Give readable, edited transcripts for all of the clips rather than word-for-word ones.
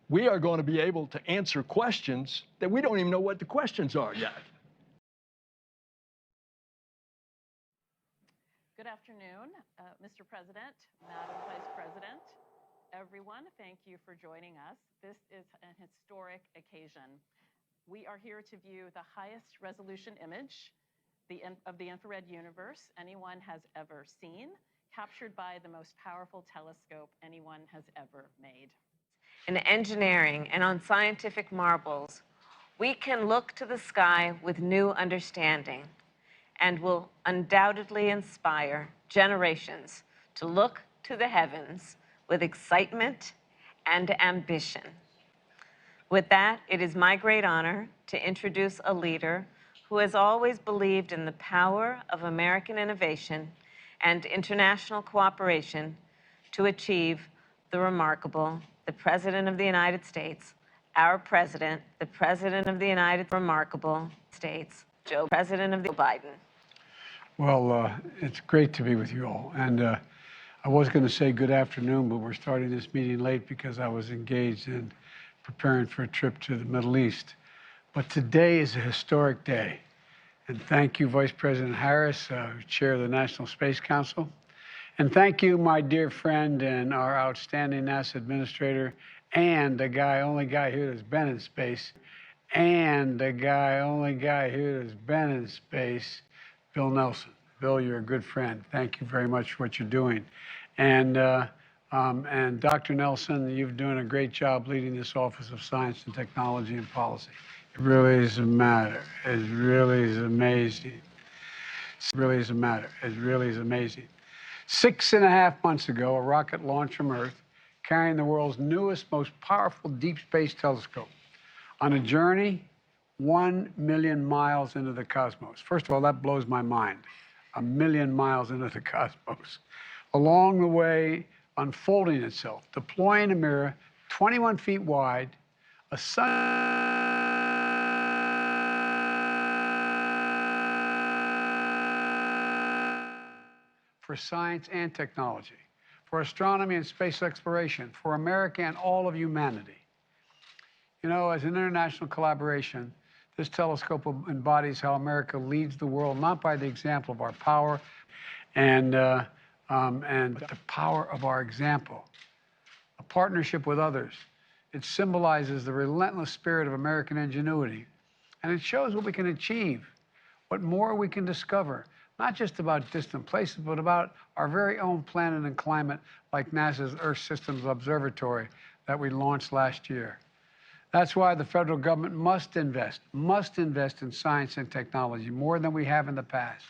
we are going to be able to answer questions that we don't even know what the questions are yet. Good afternoon, Mr. President, Madam Vice President, everyone. Thank you for joining us. This is an historic occasion. We are here to view the highest resolution image of the infrared universe anyone has ever seen, captured by the most powerful telescope anyone has ever made. In engineering and on scientific marvels, we can look to the sky with new understanding and will undoubtedly inspire generations to look to the heavens with excitement and ambition. With that, it is my great honor to introduce a leader who has always believed in the power of American innovation and international cooperation to achieve the remarkable, the President of the United States, our President, the President of the United remarkable States, President of the Biden. Well, it's great to be with you all. And I was going to say good afternoon, but we're starting this meeting late because I was engaged in preparing for a trip to the Middle East. But today is a historic day. And thank you, Vice President Harris, Chair of the National Space Council. And thank you, my dear friend and our outstanding NASA administrator, and the only guy here that's been in space, Bill Nelson. Bill, you're a good friend. Thank you very much for what you're doing. And Dr. Nelson, you're doing a great job leading this Office of Science and Technology and Policy. It really is a matter. It really is amazing. It really is a matter. It really is amazing. 6.5 months ago, a rocket launched from Earth, carrying the world's newest, most powerful deep space telescope on a journey 1 million miles into the cosmos. First of all, that blows my mind. 1 million miles into the cosmos. Along the way, unfolding itself, deploying a mirror 21 feet wide, a sun for science and technology, for astronomy and space exploration, for America and all of humanity. You know, as an international collaboration, this telescope embodies how America leads the world, not by the example of our power, but the power of our example, a partnership with others. It symbolizes the relentless spirit of American ingenuity, and it shows what we can achieve, what more we can discover, not just about distant places, but about our very own planet and climate, like NASA's Earth Systems Observatory that we launched last year. That's why the federal government must invest in science and technology more than we have in the past.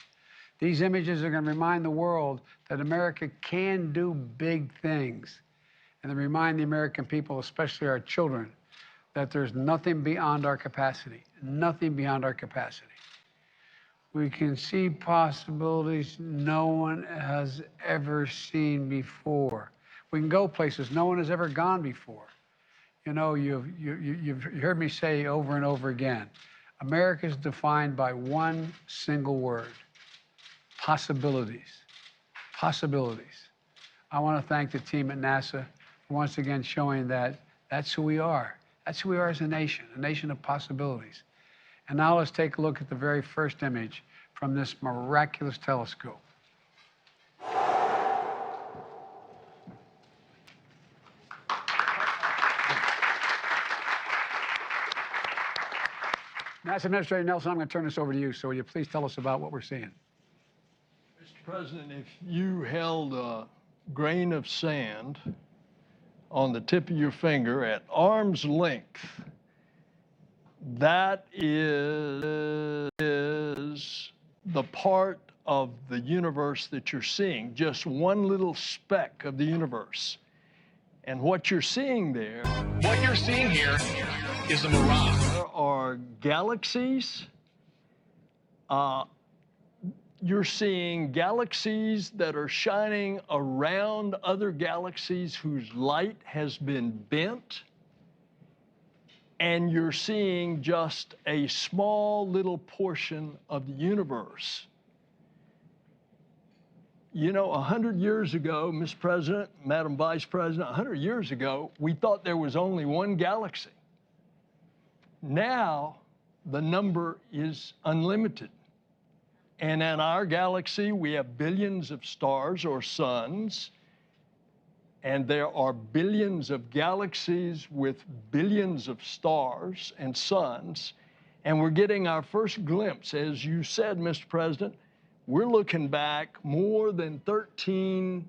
These images are going to remind the world that America can do big things, and they remind the American people, especially our children, that there's nothing beyond our capacity, nothing beyond our capacity. We can see possibilities no one has ever seen before. We can go places no one has ever gone before. You know, you've heard me say over and over again, America is defined by one single word: possibilities. Possibilities. I want to thank the team at NASA for once again showing that that's who we are. That's who we are as a nation of possibilities. And now let's take a look at the very first image from this miraculous telescope. NASA Administrator Nelson, I'm going to turn this over to you. So will you please tell us about what we're seeing? Mr. President, if you held a grain of sand on the tip of your finger at arm's length, that is the part of the universe that you're seeing, just one little speck of the universe. And what you're seeing there, what you're seeing here is a mirage. There are galaxies. You're seeing galaxies that are shining around other galaxies whose light has been bent. And you're seeing just a small little portion of the universe. You know, 100 years ago, Mr. President, Madam Vice President, 100 years ago, we thought there was only one galaxy. Now, the number is unlimited. And in our galaxy, we have billions of stars or suns, and there are billions of galaxies with billions of stars and suns. And we're getting our first glimpse, as you said, Mr. President, we're looking back more than 13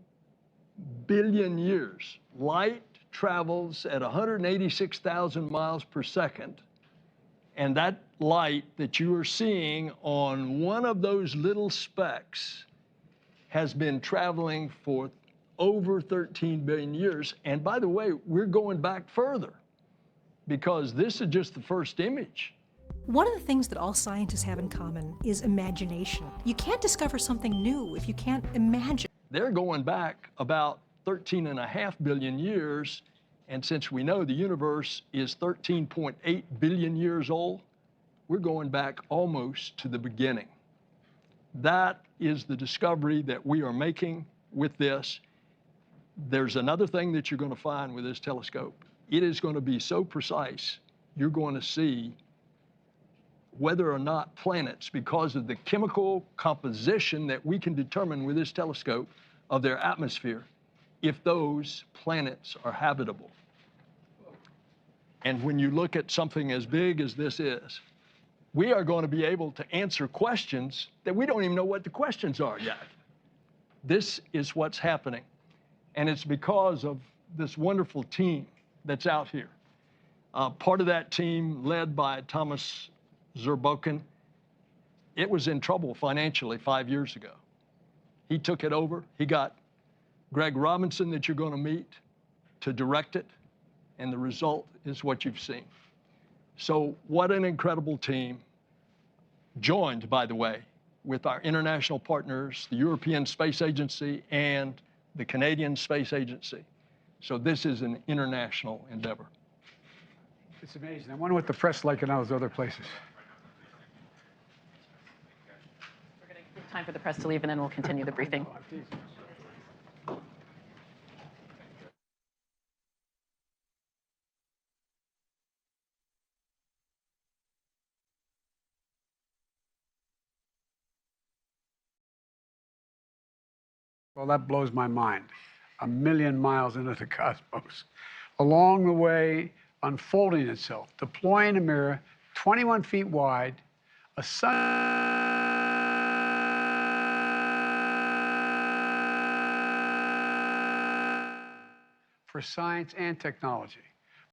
billion years. Light travels at 186,000 miles per second. And that light that you are seeing on one of those little specks has been traveling for over 13 billion years. And by the way, we're going back further because this is just the first image. One of the things that all scientists have in common is imagination. You can't discover something new if you can't imagine. They're going back about 13.5 billion years, and since we know the universe is 13.8 billion years old, we're going back almost to the beginning. That is the discovery that we are making with this. There's another thing that you're going to find with this telescope. It is going to be so precise, you're going to see whether or not planets, because of the chemical composition that we can determine with this telescope of their atmosphere, if those planets are habitable. And when you look at something as big as this is, we are going to be able to answer questions that we don't even know what the questions are yet. This is what's happening. And it's because of this wonderful team that's out here. Part of that team, led by Thomas Zurbuchen, it was in trouble financially 5 years ago. He took it over. He got Greg Robinson, that you're going to meet, to direct it, and the result is what you've seen. So what an incredible team, joined, by the way, with our international partners, the European Space Agency and the Canadian Space Agency. So this is an international endeavor. It's amazing. I wonder what the press is like in those other places. We're going to give time for the press to leave, and then we'll continue the briefing. Well, that blows my mind. 1 million miles into the cosmos. Along the way, unfolding itself, deploying a mirror 21 feet wide, a sun for science and technology.